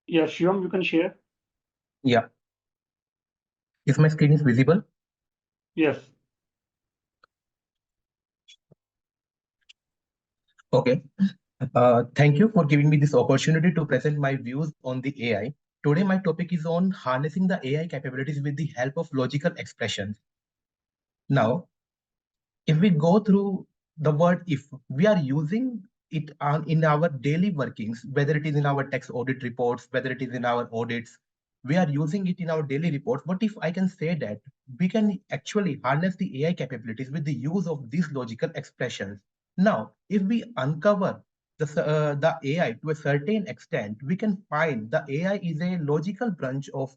Yeah, Shivam, you can share. Yeah. Is my screen is visible? Yes. Okay. Thank you for giving me this opportunity to present my views on the AI. Today, my topic is on harnessing the AI capabilities with the help of logical expressions. Now, if we go through the word if, we are using it in our daily workings, whether it is in our tax audit reports, whether it is in our audits, we are using it in our daily reports. What if I can say that we can actually harness the AI capabilities with the use of these logical expressions? Now, if we uncover the AI to a certain extent, we can find the AI is a logical branch of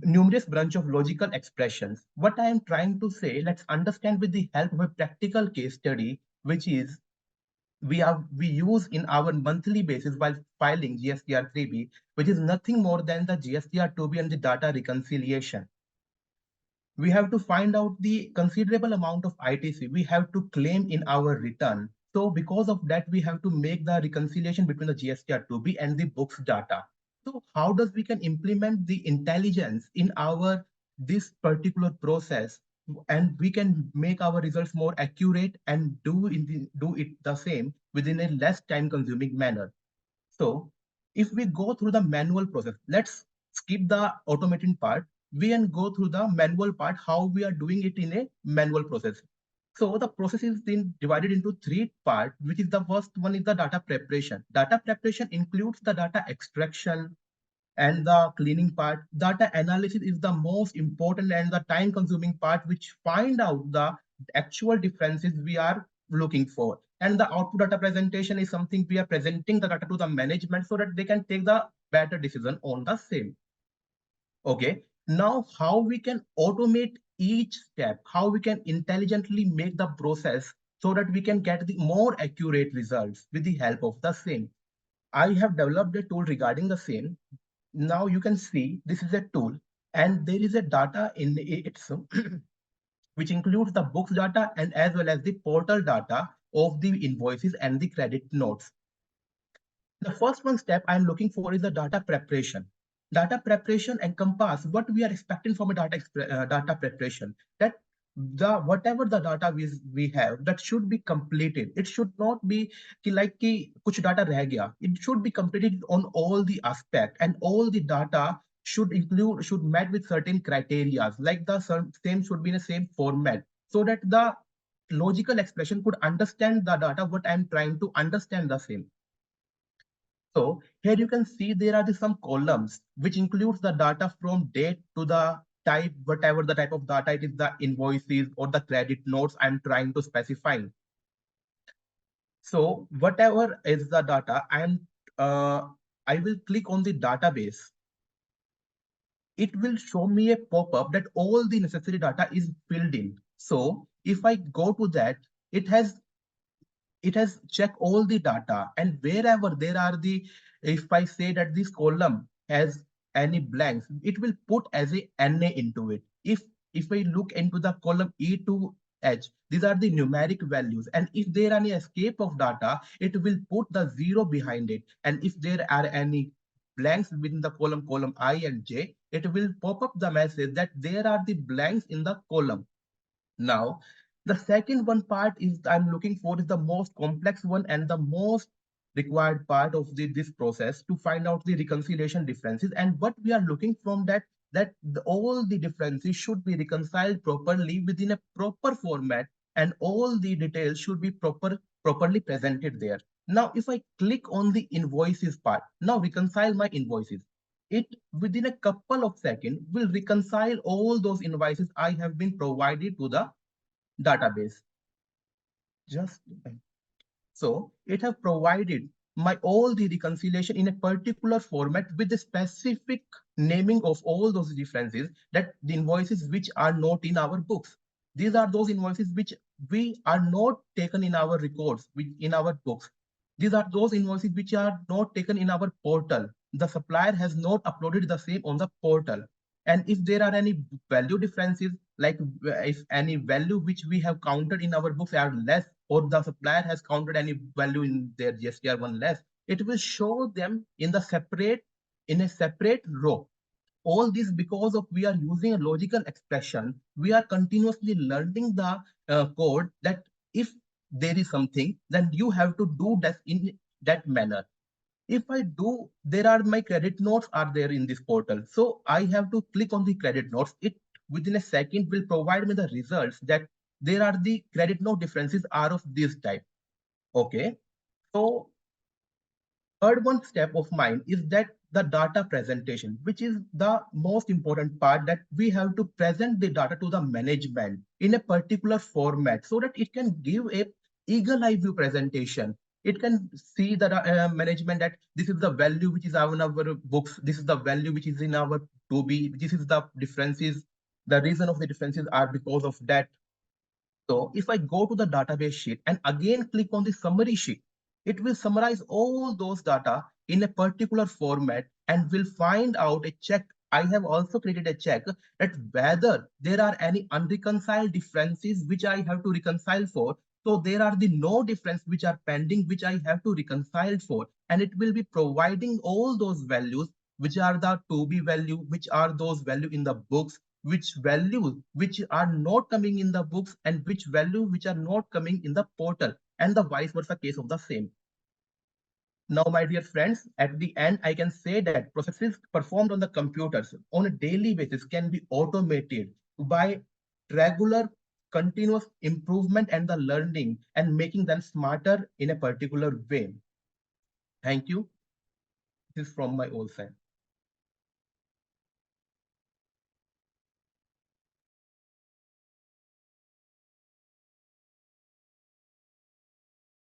numerous branch of logical expressions. What I am trying to say, let's understand with the help of a practical case study, which is we use in our monthly basis while filing GSTR 3B, which is nothing more than the GSTR 2B and the data reconciliation. We have to find out the considerable amount of ITC we have to claim in our return. So because of that, we have to make the reconciliation between the GSTR2B and the books data. So how does we can implement the intelligence in our this particular process, and we can make our results more accurate and do it the same within a less time consuming manner. So if we go through the manual process, let's skip the automating part. We can go through the manual part, how we are doing it in a manual process. So the process is then divided into three parts, which is the first one is the data preparation. Data preparation includes the data extraction and the cleaning part. Data analysis is the most important and the time consuming part, which find out the actual differences we are looking for. And the output data presentation is something we are presenting the data to the management so that they can take the better decision on the same. Okay, now how we can automate each step, how we can intelligently make the process so that we can get the more accurate results with the help of the same. I have developed a tool regarding the same. Now you can see this is a tool and there is a data in it which includes the books data and as well as the portal data of the invoices and the credit notes. The first one step I'm looking for is the data preparation. Data preparation encompass what we are expecting from a data preparation. That the whatever the data we have that should be completed. It should not be like ki kuch data reh gaya. It should be completed on all the aspect and all the data should met with certain criteria. Like the same should be in the same format so that the logical expression could understand the data what I'm trying to understand the same. So here you can see there are some columns which includes the data from date to the type, whatever the type of data it is, the invoices or the credit notes I'm trying to specify. So whatever is the data, I will click on the database. It will show me a pop-up that all the necessary data is filled in. So if I go to that, it has checked all the data, and wherever there are the, if I say that this column has any blanks, it will put as a NA into it. If I look into the column E to H, these are the numeric values, and if there are any escape of data, it will put the zero behind it, and if there are any blanks within the column I and J, it will pop up the message that there are the blanks in the column. Now, the second one part is I'm looking for is the most complex one and the most required part of this process to find out the reconciliation differences. And what we are looking from all the differences should be reconciled properly within a proper format, and all the details should be properly presented there. Now, if I click on the invoices part, now reconcile my invoices. It within a couple of seconds will reconcile all those invoices I have been provided to the database. Just so it have provided my all the reconciliation in a particular format with the specific naming of all those differences, that the invoices which are not in our books. These are those invoices which we are not taken in our records, which in our books. These are those invoices which are not taken in our portal. The supplier has not uploaded the same on the portal. And if there are any value differences, like if any value which we have counted in our books are less, or the supplier has counted any value in their GSTR1 less, it will show them in the separate in a separate row. All this because of we are using a logical expression. We are continuously learning the code that if there is something, then you have to do that in that manner. If I do, there are my credit notes are there in this portal. So I have to click on the credit notes. It within a second will provide me the results that there are the credit note differences are of this type. Okay. So third one step of mine is that the data presentation, which is the most important part, that we have to present the data to the management in a particular format so that it can give a eagle eye view presentation. It can see the management that this is the value which is in our books, this is the value which is in our 2B, this is the differences. The reason of the differences are because of that. So if I go to the database sheet and again click on the summary sheet, it will summarize all those data in a particular format and will find out a check. I have also created a check that whether there are any unreconciled differences which I have to reconcile for. So there are the no difference which are pending, which I have to reconcile for. And it will be providing all those values, which are the 2B value, which are those value in the books, which values which are not coming in the books, and which value which are not coming in the portal, and the vice versa case of the same. Now, my dear friends, at the end, I can say that processes performed on the computers on a daily basis can be automated by regular continuous improvement and the learning and making them smarter in a particular way. Thank you. This is from my old side.